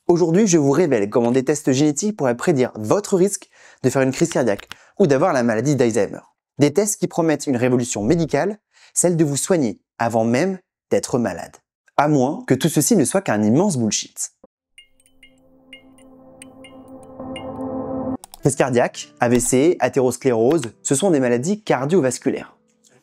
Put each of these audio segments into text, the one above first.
Aujourd'hui, je vous révèle comment des tests génétiques pourraient prédire votre risque de faire une crise cardiaque ou d'avoir la maladie d'Alzheimer. Des tests qui promettent une révolution médicale, celle de vous soigner avant même d'être malade. À moins que tout ceci ne soit qu'un immense bullshit. Crise cardiaque, AVC, athérosclérose, ce sont des maladies cardiovasculaires.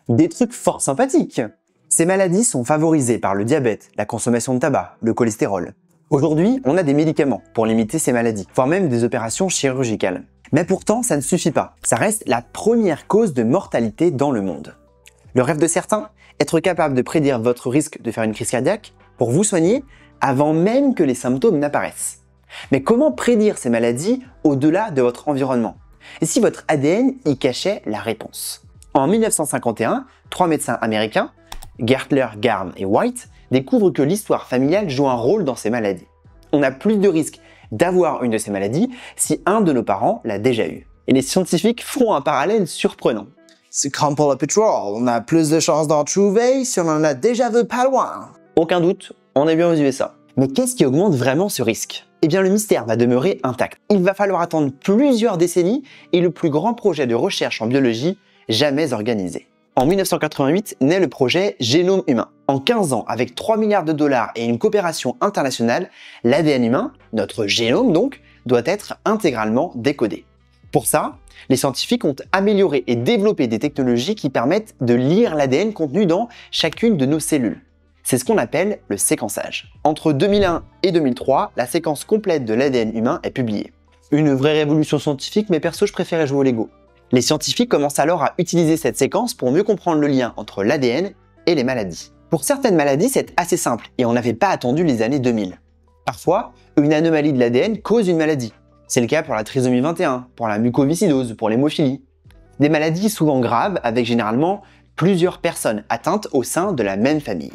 Des trucs fort sympathiques. Ces maladies sont favorisées par le diabète, la consommation de tabac, le cholestérol. Aujourd'hui, on a des médicaments pour limiter ces maladies, voire même des opérations chirurgicales. Mais pourtant, ça ne suffit pas. Ça reste la première cause de mortalité dans le monde. Le rêve de certains, être capable de prédire votre risque de faire une crise cardiaque pour vous soigner avant même que les symptômes n'apparaissent. Mais comment prédire ces maladies au-delà de votre environnement? Et si votre ADN y cachait la réponse? En 1951, 3 médecins américains, Gertler, Garn et White, découvrent que l'histoire familiale joue un rôle dans ces maladies. On a plus de risques d'avoir une de ces maladies si un de nos parents l'a déjà eu. Et les scientifiques font un parallèle surprenant. C'est comme pour le pétrole, on a plus de chances d'en trouver si on en a déjà vu pas loin. Aucun doute, on est bien aux USA. Mais qu'est-ce qui augmente vraiment ce risque? Eh bien, le mystère va demeurer intact. Il va falloir attendre plusieurs décennies et le plus grand projet de recherche en biologie jamais organisé. En 1988 naît le projet Génome humain. En 15 ans, avec 3 milliards de dollars et une coopération internationale, l'ADN humain, notre génome donc, doit être intégralement décodé. Pour ça, les scientifiques ont amélioré et développé des technologies qui permettent de lire l'ADN contenu dans chacune de nos cellules. C'est ce qu'on appelle le séquençage. Entre 2001 et 2003, la séquence complète de l'ADN humain est publiée. Une vraie révolution scientifique, mais perso, je préférais jouer au Lego. Les scientifiques commencent alors à utiliser cette séquence pour mieux comprendre le lien entre l'ADN et les maladies. Pour certaines maladies, c'est assez simple et on n'avait pas attendu les années 2000. Parfois, une anomalie de l'ADN cause une maladie. C'est le cas pour la trisomie 21, pour la mucoviscidose, pour l'hémophilie. Des maladies souvent graves avec généralement plusieurs personnes atteintes au sein de la même famille.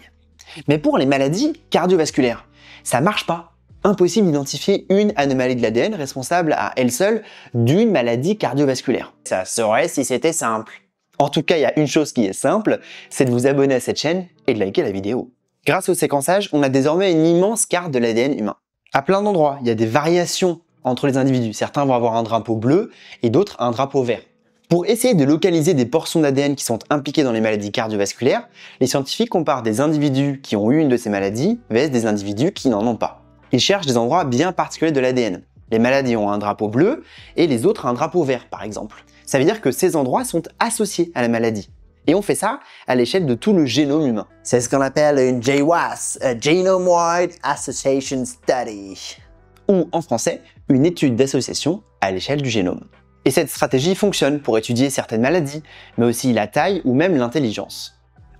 Mais pour les maladies cardiovasculaires, ça marche pas. Impossible d'identifier une anomalie de l'ADN responsable à elle seule d'une maladie cardiovasculaire. Ça serait si c'était simple. En tout cas, il y a une chose qui est simple, c'est de vous abonner à cette chaîne et de liker la vidéo. Grâce au séquençage, on a désormais une immense carte de l'ADN humain. À plein d'endroits, il y a des variations entre les individus. Certains vont avoir un drapeau bleu et d'autres un drapeau vert. Pour essayer de localiser des portions d'ADN qui sont impliquées dans les maladies cardiovasculaires, les scientifiques comparent des individus qui ont eu une de ces maladies versus des individus qui n'en ont pas. Ils cherchent des endroits bien particuliers de l'ADN. Les maladies ont un drapeau bleu et les autres un drapeau vert, par exemple. Ça veut dire que ces endroits sont associés à la maladie. Et on fait ça à l'échelle de tout le génome humain. C'est ce qu'on appelle une GWAS, a Genome-Wide Association Study. Ou en français, une étude d'association à l'échelle du génome. Et cette stratégie fonctionne pour étudier certaines maladies, mais aussi la taille ou même l'intelligence.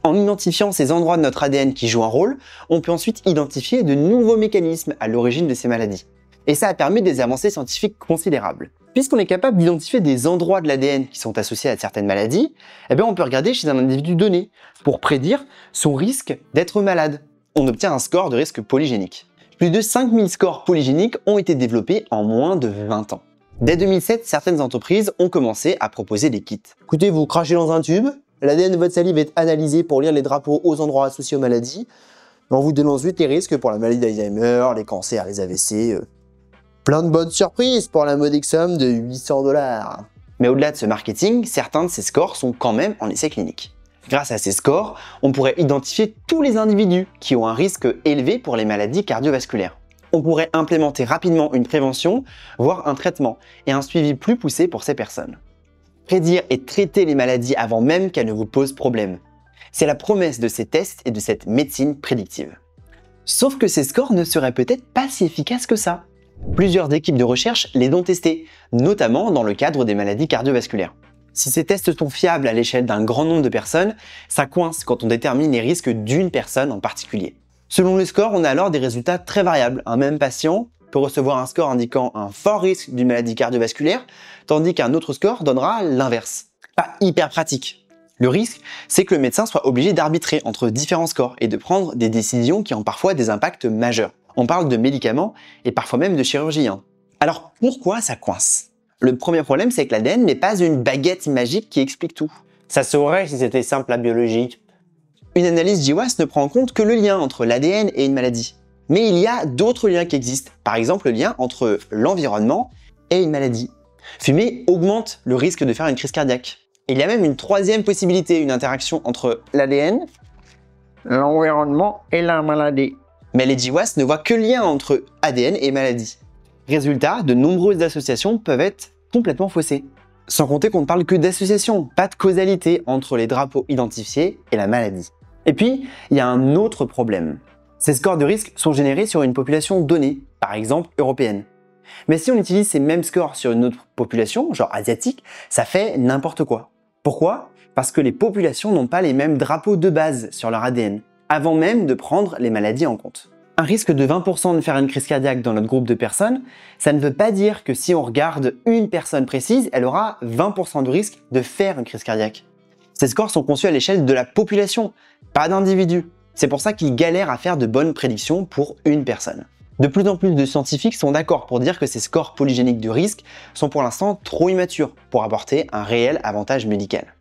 En identifiant ces endroits de notre ADN qui jouent un rôle, on peut ensuite identifier de nouveaux mécanismes à l'origine de ces maladies. Et ça a permis des avancées scientifiques considérables. Puisqu'on est capable d'identifier des endroits de l'ADN qui sont associés à certaines maladies, on peut regarder chez un individu donné pour prédire son risque d'être malade. On obtient un score de risque polygénique. Plus de 5000 scores polygéniques ont été développés en moins de 20 ans. Dès 2007, certaines entreprises ont commencé à proposer des kits. Écoutez, vous crachez dans un tube, l'ADN de votre salive est analysé pour lire les drapeaux aux endroits associés aux maladies. On vous donne ensuite les risques pour la maladie d'Alzheimer, les cancers, les AVC. Plein de bonnes surprises pour la modique somme de 800 $. Mais au-delà de ce marketing, certains de ces scores sont quand même en essai clinique. Grâce à ces scores, on pourrait identifier tous les individus qui ont un risque élevé pour les maladies cardiovasculaires. On pourrait implémenter rapidement une prévention, voire un traitement, et un suivi plus poussé pour ces personnes. Prédire et traiter les maladies avant même qu'elles ne vous posent problème. C'est la promesse de ces tests et de cette médecine prédictive. Sauf que ces scores ne seraient peut-être pas si efficaces que ça. Plusieurs équipes de recherche les ont testés, notamment dans le cadre des maladies cardiovasculaires. Si ces tests sont fiables à l'échelle d'un grand nombre de personnes, ça coince quand on détermine les risques d'une personne en particulier. Selon les scores, on a alors des résultats très variables. Un même patient peut recevoir un score indiquant un fort risque d'une maladie cardiovasculaire, tandis qu'un autre score donnera l'inverse. Pas hyper pratique. Le risque, c'est que le médecin soit obligé d'arbitrer entre différents scores et de prendre des décisions qui ont parfois des impacts majeurs. On parle de médicaments et parfois même de chirurgie. Alors pourquoi ça coince? Le premier problème, c'est que l'ADN n'est pas une baguette magique qui explique tout. Ça saurait si c'était simple la biologie. Une analyse GWAS ne prend en compte que le lien entre l'ADN et une maladie. Mais il y a d'autres liens qui existent. Par exemple, le lien entre l'environnement et une maladie. Fumer augmente le risque de faire une crise cardiaque. Il y a même une troisième possibilité, une interaction entre l'ADN, L'environnement et la maladie. mais les GWAS ne voient que le lien entre ADN et maladie. Résultat, de nombreuses associations peuvent être complètement faussées. Sans compter qu'on ne parle que d'associations, pas de causalité entre les drapeaux identifiés et la maladie. Et puis, il y a un autre problème. Ces scores de risque sont générés sur une population donnée, par exemple européenne. Mais si on utilise ces mêmes scores sur une autre population, genre asiatique, ça fait n'importe quoi. Pourquoi? Parce que les populations n'ont pas les mêmes drapeaux de base sur leur ADN, avant même de prendre les maladies en compte. Un risque de 20% de faire une crise cardiaque dans notre groupe de personnes, ça ne veut pas dire que si on regarde une personne précise, elle aura 20% de risque de faire une crise cardiaque. Ces scores sont conçus à l'échelle de la population, pas d'individus. C'est pour ça qu'ils galèrent à faire de bonnes prédictions pour une personne. De plus en plus de scientifiques sont d'accord pour dire que ces scores polygéniques de risque sont pour l'instant trop immatures pour apporter un réel avantage médical.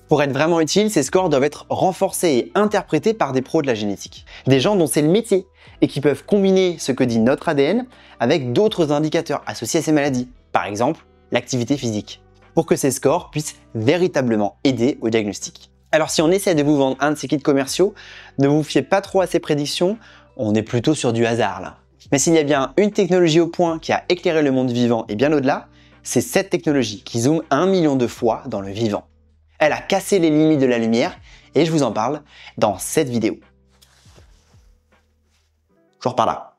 Pour être vraiment utiles, ces scores doivent être renforcés et interprétés par des pros de la génétique. Des gens dont c'est le métier et qui peuvent combiner ce que dit notre ADN avec d'autres indicateurs associés à ces maladies, par exemple l'activité physique, pour que ces scores puissent véritablement aider au diagnostic. Alors si on essaie de vous vendre un de ces kits commerciaux, ne vous fiez pas trop à ces prédictions, on est plutôt sur du hasard là. Mais s'il y a bien une technologie au point qui a éclairé le monde vivant et bien au-delà, c'est cette technologie qui zoome 1 million de fois dans le vivant. Elle a cassé les limites de la lumière et je vous en parle dans cette vidéo. Je repars là.